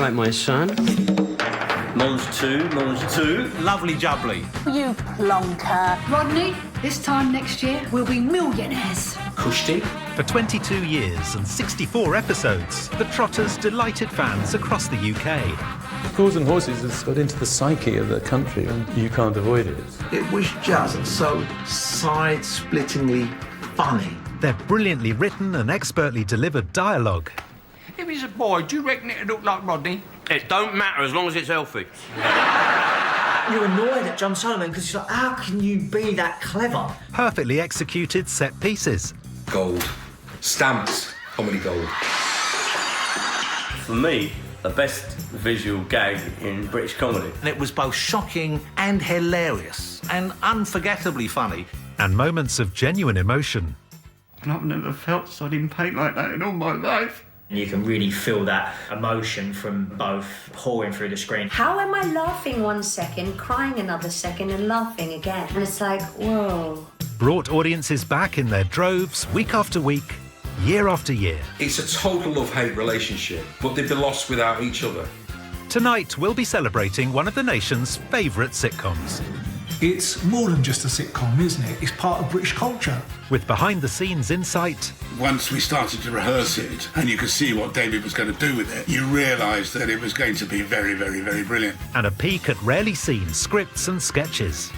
right, my son. Mange two. Lovely jubbly. You plonker. Rodney, this time next year, we'll be millionaires. Kushti. For 22 years and 64 episodes, the Trotters delighted fans across the UK. Fools and Horses has got into the psyche of the country and you can't avoid it. It was just so side-splittingly funny. Their brilliantly written and expertly delivered dialogue. If he's a boy, do you reckon it'd look like Rodney? It don't matter as long as it's healthy. You're annoyed at John Sullivan because you're like, how can you be that clever? Perfectly executed set pieces. Gold. Stamps. Comedy gold. For me, the best visual gag in British comedy. And it was both shocking and hilarious and unforgettably funny. And moments of genuine emotion. And I've never felt sodden pain like that in all my life. You can really feel that emotion from both pouring through the screen. How am I laughing 1 second, crying another second and laughing again? And it's like, whoa. Brought audiences back in their droves week after week, year after year. It's a total love-hate relationship, but they'd be lost without each other. Tonight, we'll be celebrating one of the nation's favourite sitcoms. It's more than just a sitcom, isn't it? It's part of British culture. With behind-the-scenes insight. Once we started to rehearse it and you could see what David was going to do with it, you realised that it was going to be very, very, very brilliant. And a peek at rarely seen scripts and sketches.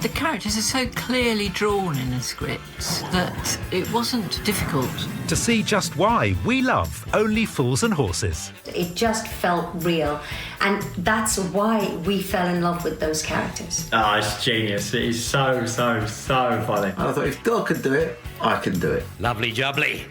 The characters are so clearly drawn in the scripts that it wasn't difficult. To see just why we love Only Fools and Horses. It just felt real. And that's why we fell in love with those characters. Oh, it's genius. It is so funny. I thought, if God could do it, I can do it. Lovely jubbly.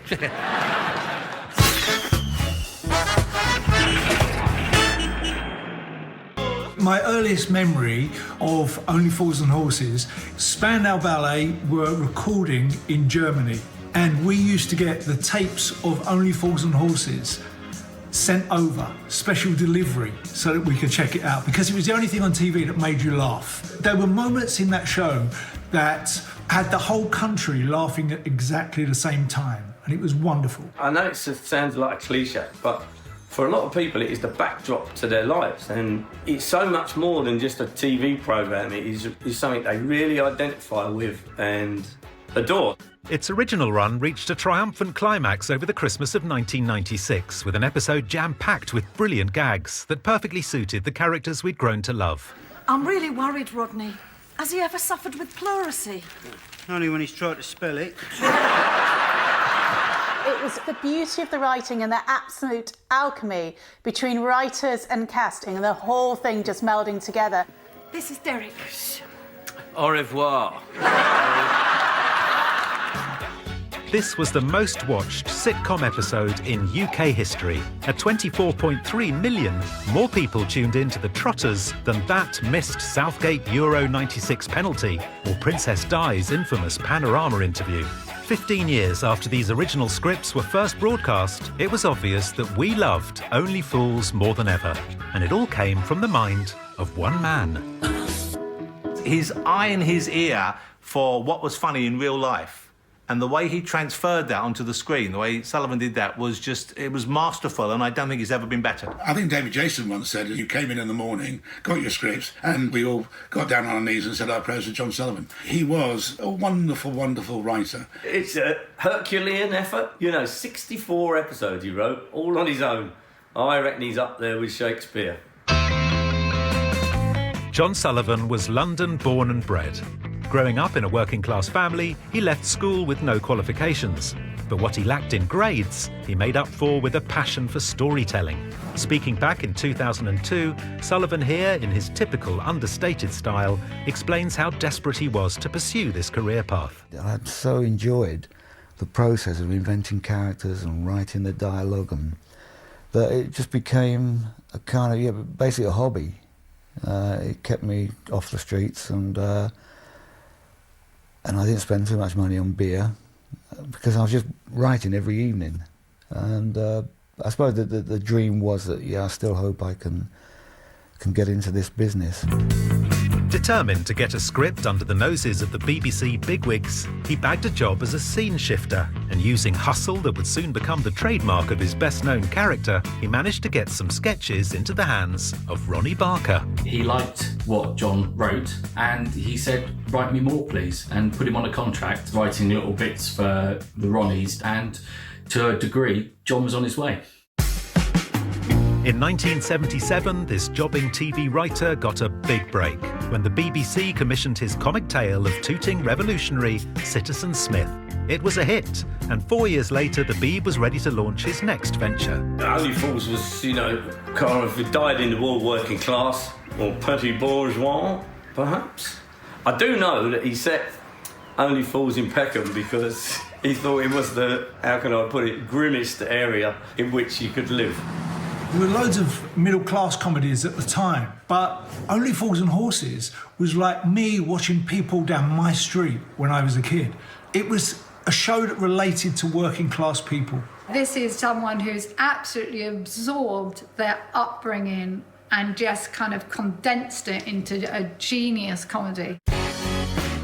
My earliest memory of Only Fools and Horses, Spandau Ballet were recording in Germany, and we used to get the tapes of Only Fools and Horses sent over, special delivery, so that we could check it out, because it was the only thing on TV that made you laugh. There were moments in that show that had the whole country laughing at exactly the same time, and it was wonderful. I know it sounds like a cliche, but for a lot of people, it is the backdrop to their lives, and it's so much more than just a TV programme. It is something they really identify with and adore. Its original run reached a triumphant climax over the Christmas of 1996, with an episode jam-packed with brilliant gags that perfectly suited the characters we'd grown to love. I'm really worried, Rodney. Has he ever suffered with pleurisy? Only when he's tried to spell it. It was the beauty of the writing and the absolute alchemy between writers and casting, and the whole thing just melding together. This is Derek. Au revoir. This was the most watched sitcom episode in UK history. At 24.3 million, more people tuned in to the Trotters than that missed Southgate Euro 96 penalty or Princess Di's infamous Panorama interview. 15 years after these original scripts were first broadcast, it was obvious that we loved Only Fools more than ever. And it all came from the mind of one man. His eye and his ear for what was funny in real life. And the way he transferred that onto the screen, the way Sullivan did that, was just, it was masterful, and I don't think it's ever been better. I think David Jason once said, you came in the morning, got your scripts, and we all got down on our knees and said our prayers to John Sullivan. He was a wonderful, wonderful writer. It's a Herculean effort. 64 episodes he wrote, all on his own. I reckon he's up there with Shakespeare. John Sullivan was London born and bred. Growing up in a working-class family, he left school with no qualifications. But what he lacked in grades, he made up for with a passion for storytelling. Speaking back in 2002, Sullivan here, in his typical understated style, explains how desperate he was to pursue this career path. I so enjoyed the process of inventing characters and writing the dialogue, and that it just became a kind of, basically a hobby. It kept me off the streets, and I didn't spend too much money on beer because I was just writing every evening. And I suppose the dream was that, I still hope I can get into this business. Determined to get a script under the noses of the BBC bigwigs, he bagged a job as a scene shifter, and using hustle that would soon become the trademark of his best-known character, he managed to get some sketches into the hands of Ronnie Barker. He liked what John wrote, and he said, write me more please, and put him on a contract, writing little bits for the Ronnies, and to a degree, John was on his way. In 1977, this jobbing TV writer got a big break when the BBC commissioned his comic tale of tooting revolutionary Citizen Smith. It was a hit, and 4 years later, the Beeb was ready to launch his next venture. Only Fools was, kind of died in the war working class, or petit bourgeois, perhaps. I do know that he set Only Fools in Peckham because he thought it was the, how can I put it, grimmest area in which you could live. There were loads of middle-class comedies at the time, but Only Fools and Horses was like me watching people down my street when I was a kid. It was a show that related to working-class people. This is someone who's absolutely absorbed their upbringing and just kind of condensed it into a genius comedy.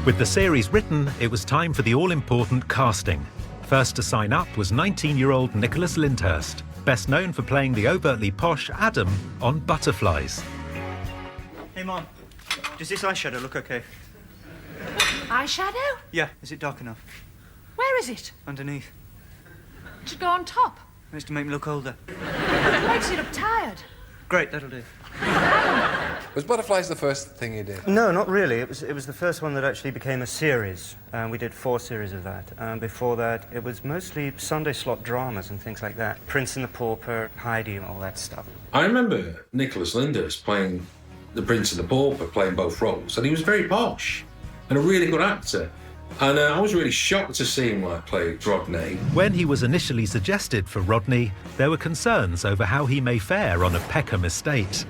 With the series written, it was time for the all-important casting. First to sign up was 19-year-old Nicholas Lyndhurst, best known for playing the overtly posh Adam on Butterflies. Hey, Mom, does this eyeshadow look okay? Eyeshadow? Yeah, is it dark enough? Where is it? Underneath. It should go on top. It's to make me look older. It makes you look tired. Great, that'll do. Was Butterflies the first thing you did? No, not really. It was the first one that actually became a series. We did 4 series of that. Before that, it was mostly Sunday slot dramas and things like that. Prince and the Pauper, Heidi, and all that stuff. I remember Nicholas Lyndhurst playing the Prince and the Pauper, playing both roles, and he was very posh and a really good actor. And I was really shocked to see him play Rodney. When he was initially suggested for Rodney, there were concerns over how he may fare on a Peckham estate.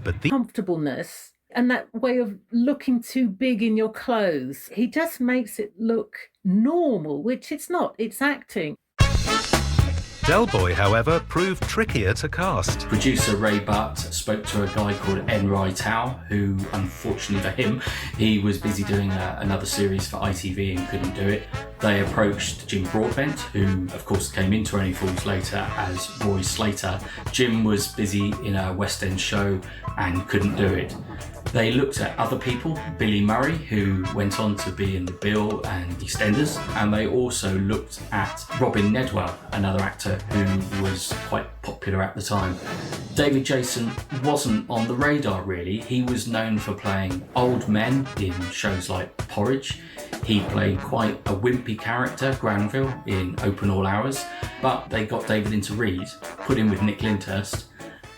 But the comfortableness and that way of looking too big in your clothes, he just makes it look normal, which it's not, it's acting. Del Boy, however, proved trickier to cast. Producer Ray Butt spoke to a guy called N. Rai Tao, who, unfortunately for him, he was busy doing another series for ITV and couldn't do it. They approached Jim Broadbent, who, of course, came into Only Fools later as Roy Slater. Jim was busy in a West End show and couldn't do it. They looked at other people, Billy Murray, who went on to be in The Bill and EastEnders, and they also looked at Robin Nedwell, another actor who was quite popular at the time. David Jason wasn't on the radar really. He was known for playing old men in shows like Porridge. He played quite a wimpy character, Granville, in Open All Hours, but they got David into Reed, put him with Nick Lyndhurst,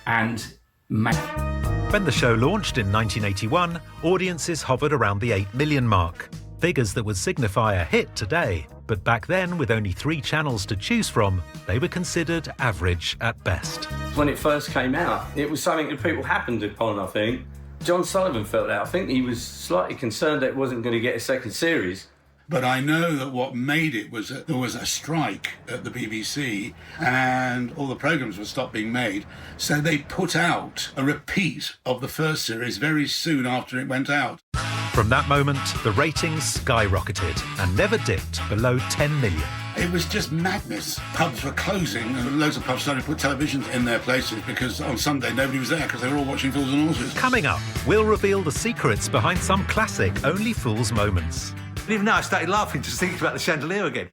and When the show launched in 1981, audiences hovered around the 8 million mark. Figures that would signify a hit today, but back then, with only 3 channels to choose from, they were considered average at best. When it first came out, it was something that people happened upon, I think. John Sullivan felt that. I think he was slightly concerned that it wasn't going to get a second series. But I know that what made it was that there was a strike at the BBC and all the programmes were stopped being made. So they put out a repeat of the first series very soon after it went out. From that moment, the ratings skyrocketed and never dipped below 10 million. It was just madness. Pubs were closing and loads of pubs started to put televisions in their places because on Sunday nobody was there because they were all watching Fools and Horses. Coming up, we'll reveal the secrets behind some classic Only Fools moments. And even now I started laughing just thinking about the chandelier again.